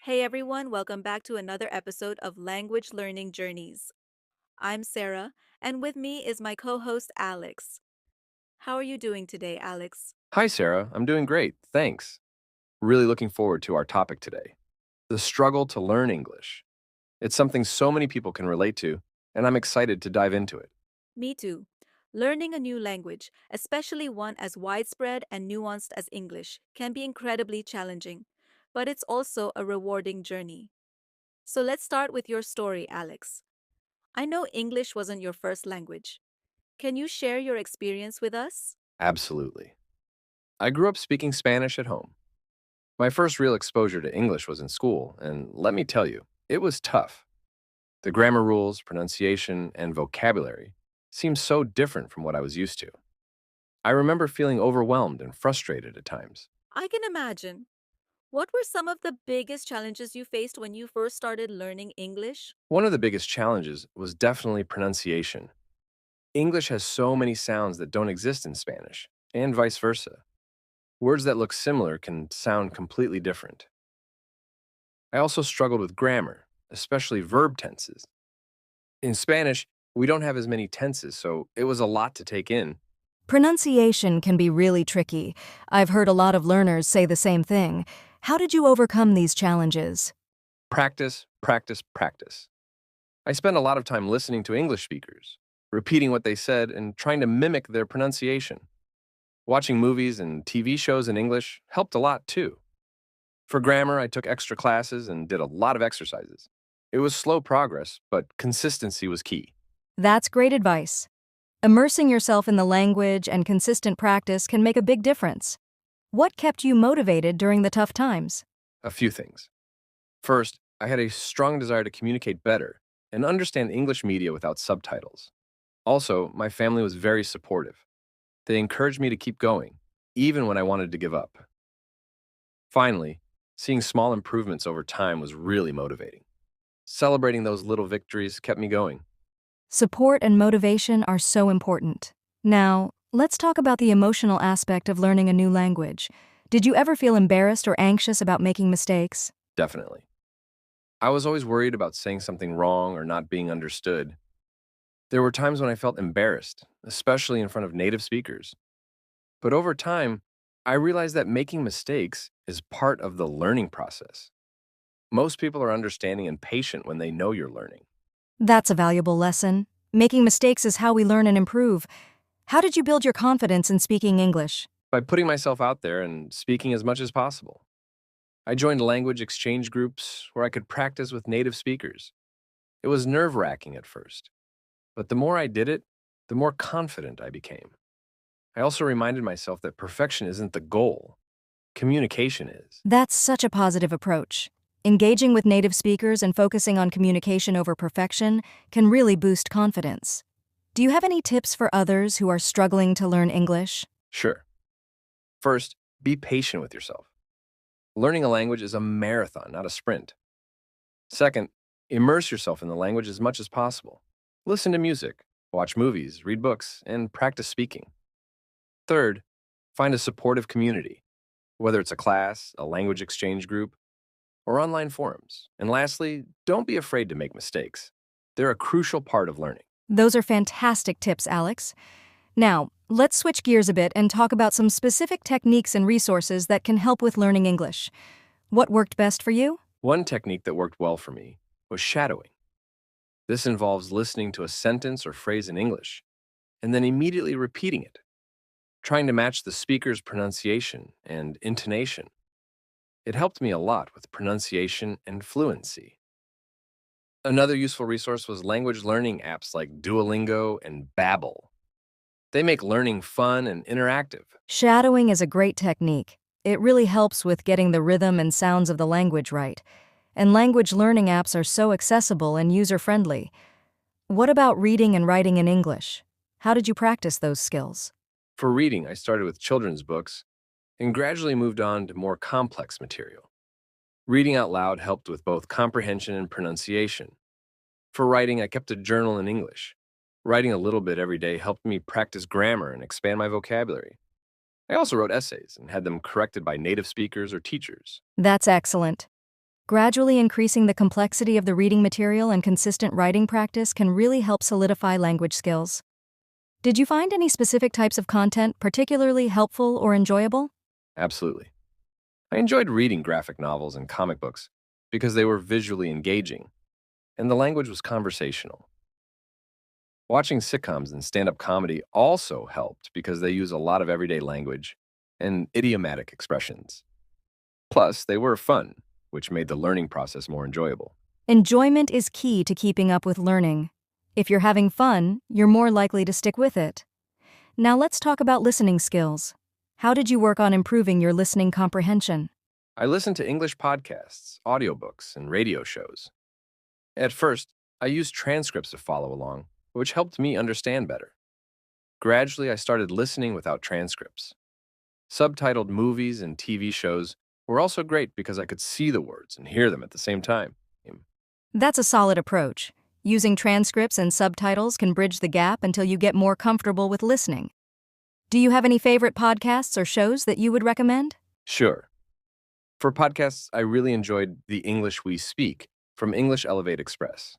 Hey everyone, welcome back to another episode of Language Learning Journeys. I'm Sarah, and with me is my co host Alex. How are you doing today, Alex? Hi, Sarah. I'm doing great. Thanks. Really looking forward to our topic today, the struggle to learn English. It's something so many people can relate to, and I'm excited to dive into it. Me too. Learning a new language, especially one as widespread and nuanced as English, can be incredibly challenging, but it's also a rewarding journey. So let's start with your story, Alex. I know English wasn't your first language. Can you share your experience with us? Absolutely. I grew up speaking Spanish at home. My first real exposure to English was in school, and let me tell you, it was tough. The grammar rules, pronunciation, and vocabulary seemed so different from what I was used to. I remember feeling overwhelmed and frustrated at times. I can imagine. What were some of the biggest challenges you faced when you first started learning English? One of the biggest challenges was definitely pronunciation. English has so many sounds that don't exist in Spanish, and vice versa. Words that look similar can sound completely different. I also struggled with grammar, especially verb tenses. In Spanish, we don't have as many tenses, so it was a lot to take in. Pronunciation can be really tricky. I've heard a lot of learners say the same thing. How did you overcome these challenges? Practice, practice, practice. I spent a lot of time listening to English speakers, repeating what they said, and trying to mimic their pronunciation. Watching movies and TV shows in English helped a lot too. For grammar, I took extra classes and did a lot of exercises. It was slow progress, but consistency was key. That's great advice. Immersing yourself in the language and consistent practice can make a big difference. What kept you motivated during the tough times? A few things. First, I had a strong desire to communicate better and understand English media without subtitles. Also, my family was very supportive. They encouraged me to keep going, even when I wanted to give up. Finally, seeing small improvements over time was really motivating. Celebrating those little victories kept me going. Support and motivation are so important. Now, let's talk about the emotional aspect of learning a new language. Did you ever feel embarrassed or anxious about making mistakes? Definitely. I was always worried about saying something wrong or not being understood. There were times when I felt embarrassed, especially in front of native speakers. But over time, I realized that making mistakes is part of the learning process. Most people are understanding and patient when they know you're learning. That's a valuable lesson. Making mistakes is how we learn and improve. How did you build your confidence in speaking English? By putting myself out there and speaking as much as possible, I joined language exchange groups where I could practice with native speakers. It was nerve wracking at first, but the more I did it, the more confident I became. I also reminded myself that perfection isn't the goal, communication is. That's such a positive approach. Engaging with native speakers and focusing on communication over perfection can really boost confidence. Do you have any tips for others who are struggling to learn English? Sure. First, be patient with yourself. Learning a language is a marathon, not a sprint. Second, immerse yourself in the language as much as possible. Listen to music, watch movies, read books, and practice speaking. Third, find a supportive community, whether it's a class, a language exchange group, or online forums. And lastly, don't be afraid to make mistakes. They're a crucial part of learning. Those are fantastic tips, Alex. Now, let's switch gears a bit and talk about some specific techniques and resources that can help with learning English. What worked best for you? One technique that worked well for me was shadowing. This involves listening to a sentence or phrase in English and then immediately repeating it, trying to match the speaker's pronunciation and intonation. It helped me a lot with pronunciation and fluency. Another useful resource was language learning apps like Duolingo and Babbel. They make learning fun and interactive. Shadowing is a great technique. It really helps with getting the rhythm and sounds of the language right. And language learning apps are so accessible and user-friendly. What about reading and writing in English? How did you practice those skills? For reading, I started with children's books and gradually moved on to more complex material. Reading out loud helped with both comprehension and pronunciation. For writing, I kept a journal in English. Writing a little bit every day helped me practice grammar and expand my vocabulary. I also wrote essays and had them corrected by native speakers or teachers. That's excellent. Gradually increasing the complexity of the reading material and consistent writing practice can really help solidify language skills. Did you find any specific types of content particularly helpful or enjoyable? Absolutely. I enjoyed reading graphic novels and comic books because they were visually engaging and the language was conversational. Watching sitcoms and stand up comedy also helped because they use a lot of everyday language and idiomatic expressions. Plus, they were fun, which made the learning process more enjoyable. Enjoyment is key to keeping up with learning. If you're having fun, you're more likely to stick with it. Now let's talk about listening skills. How did you work on improving your listening comprehension? I listened to English podcasts, audiobooks, and radio shows. At first, I used transcripts to follow along, which helped me understand better. Gradually, I started listening without transcripts. Subtitled movies and TV shows were also great because I could see the words and hear them at the same time. That's a solid approach. Using transcripts and subtitles can bridge the gap until you get more comfortable with listening. Do you have any favorite podcasts or shows that you would recommend? Sure. For podcasts, I really enjoyed The English We Speak from English Elevate Express.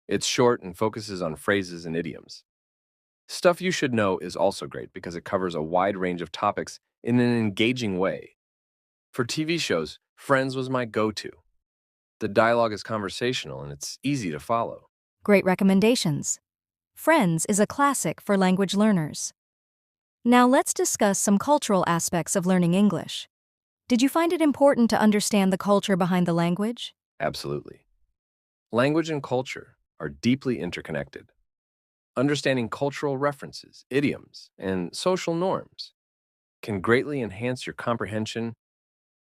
It's short and focuses on phrases and idioms. Stuff You Should Know is also great because it covers a wide range of topics in an engaging way. For TV shows, Friends was my go-to. The dialogue is conversational and it's easy to follow. Great recommendations. Friends is a classic for language learners. Now let's discuss some cultural aspects of learning English. Did you find it important to understand the culture behind the language? Absolutely. Language and culture are deeply interconnected. Understanding cultural references, idioms, and social norms can greatly enhance your comprehension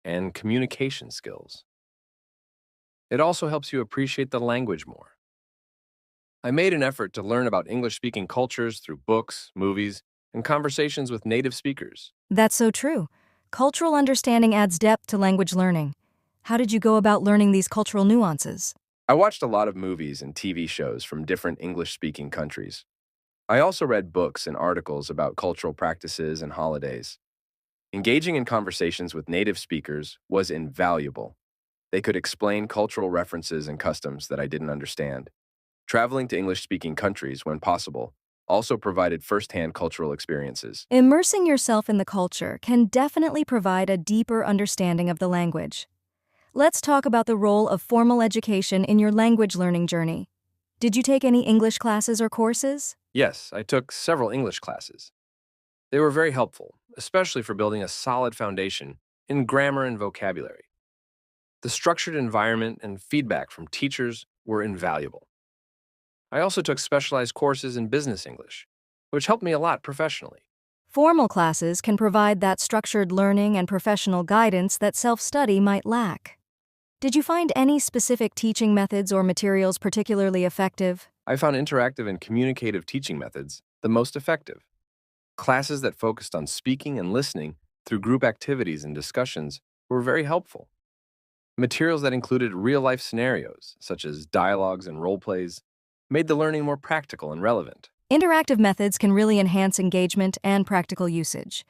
and communication skills. It also helps you appreciate the language more. I made an effort to learn about English-speaking cultures through books, movies, and conversations with native speakers. That's so true. Cultural understanding adds depth to language learning. How did you go about learning these cultural nuances? I watched a lot of movies and TV shows from different English-speaking countries. I also read books and articles about cultural practices and holidays. Engaging in conversations with native speakers was invaluable. They could explain cultural references and customs that I didn't understand. Traveling to English-speaking countries, when possible, also provided firsthand cultural experiences. Immersing yourself in the culture can definitely provide a deeper understanding of the language. Let's talk about the role of formal education in your language learning journey. Did you take any English classes or courses? Yes, I took several English classes. They were very helpful, especially for building a solid foundation in grammar and vocabulary. The structured environment and feedback from teachers were invaluable. I also took specialized courses in business English, which helped me a lot professionally. Formal classes can provide that structured learning and professional guidance that self-study might lack. Did you find any specific teaching methods or materials particularly effective? I found interactive and communicative teaching methods the most effective. Classes that focused on speaking and listening through group activities and discussions were very helpful. Materials that included real-life scenarios, such as dialogues and role plays, made the learning more practical and relevant. Interactive methods can really enhance engagement and practical usage.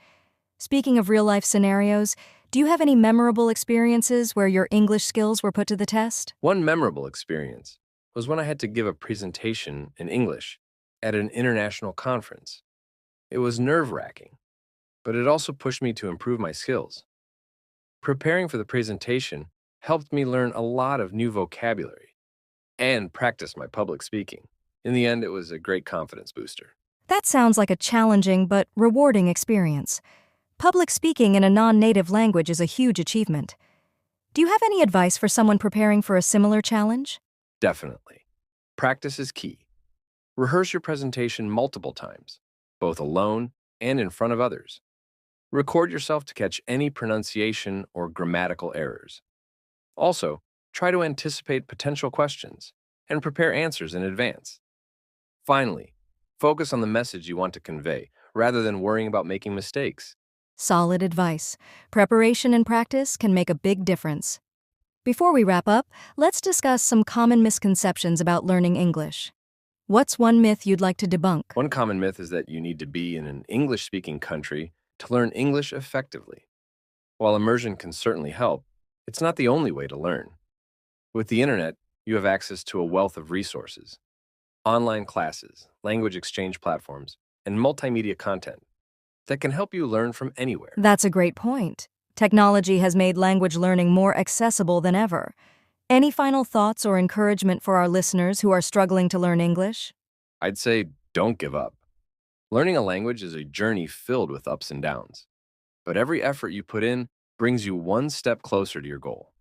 Speaking of real-life scenarios, do you have any memorable experiences where your English skills were put to the test? One memorable experience was when I had to give a presentation in English at an international conference. It was nerve-wracking, but it also pushed me to improve my skills. Preparing for the presentation helped me learn a lot of new vocabulary and practice my public speaking. In the end, it was a great confidence booster. That sounds like a challenging but rewarding experience. Public speaking in a non-native language is a huge achievement. Do you have any advice for someone preparing for a similar challenge? Definitely. Practice is key. Rehearse your presentation multiple times, both alone and in front of others. Record yourself to catch any pronunciation or grammatical errors. Also, try to anticipate potential questions and prepare answers in advance. Finally, focus on the message you want to convey rather than worrying about making mistakes. Solid advice. Preparation and practice can make a big difference. Before we wrap up, let's discuss some common misconceptions about learning English. What's one myth you'd like to debunk? One common myth is that you need to be in an English-speaking country to learn English effectively. While immersion can certainly help, it's not the only way to learn. With the internet, you have access to a wealth of resources, online classes, language exchange platforms, and multimedia content that can help you learn from anywhere. That's a great point. Technology has made language learning more accessible than ever. Any final thoughts or encouragement for our listeners who are struggling to learn English? I'd say don't give up. Learning a language is a journey filled with ups and downs, but every effort you put in brings you one step closer to your goal.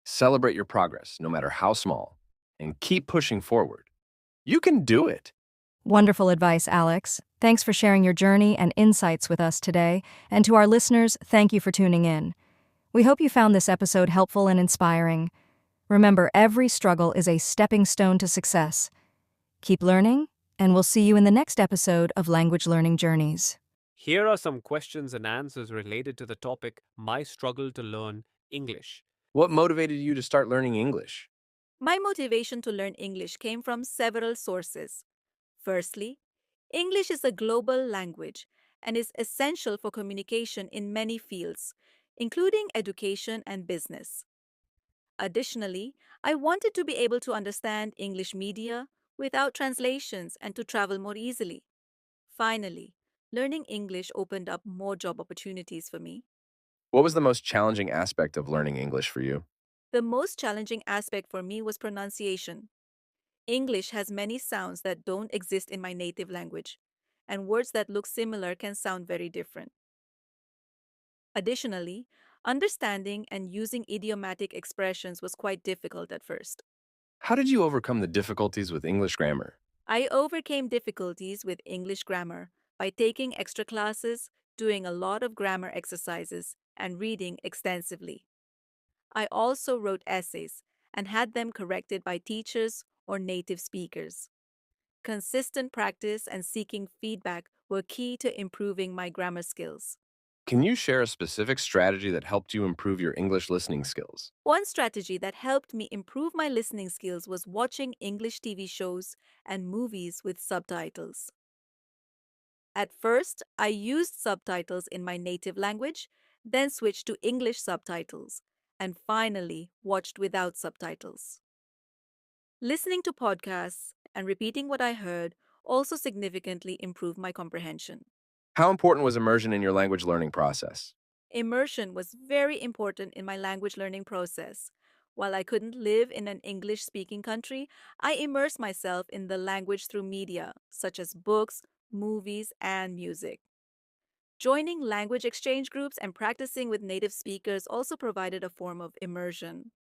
Celebrate your progress, no matter how small, and keep pushing forward. You can do it. Wonderful advice, Alex. Thanks for sharing your journey and insights with us today. And to our listeners, thank you for tuning in. We hope you found this episode helpful and inspiring. Remember, every struggle is a stepping stone to success. Keep learning, and we'll see you in the next episode of Language Learning Journeys. Here are some questions and answers related to the topic My Struggle to Learn English. What motivated you to start learning English? My motivation to learn English came from several sources. Firstly, English is a global language and is essential for communication in many fields, including education and business. Additionally, I wanted to be able to understand English media without translations and to travel more easily. Finally, learning English opened up more job opportunities for me. What was the most challenging aspect of learning English for you? The most challenging aspect for me was pronunciation. English has many sounds that don't exist in my native language, and words that look similar can sound very different. Additionally, understanding and using idiomatic expressions was quite difficult at first. How did you overcome the difficulties with English grammar? I overcame difficulties with English grammar by taking extra classes, doing a lot of grammar exercises, and reading extensively. I also wrote essays and had them corrected by teachers or native speakers. Consistent practice and seeking feedback were key to improving my grammar skills. Can you share a specific strategy that helped you improve your English listening skills? One strategy that helped me improve my listening skills was watching English TV shows and movies with subtitles. At first, I used subtitles in my native language, then switched to English subtitles, and finally watched without subtitles. Listening to podcasts and repeating what I heard also significantly improved my comprehension. How important was immersion in your language learning process? Immersion was very important in my language learning process. While I couldn't live in an English speaking country, I immersed myself in the language through media, such as books, movies, and music. Joining language exchange groups and practicing with native speakers also provided a form of immersion.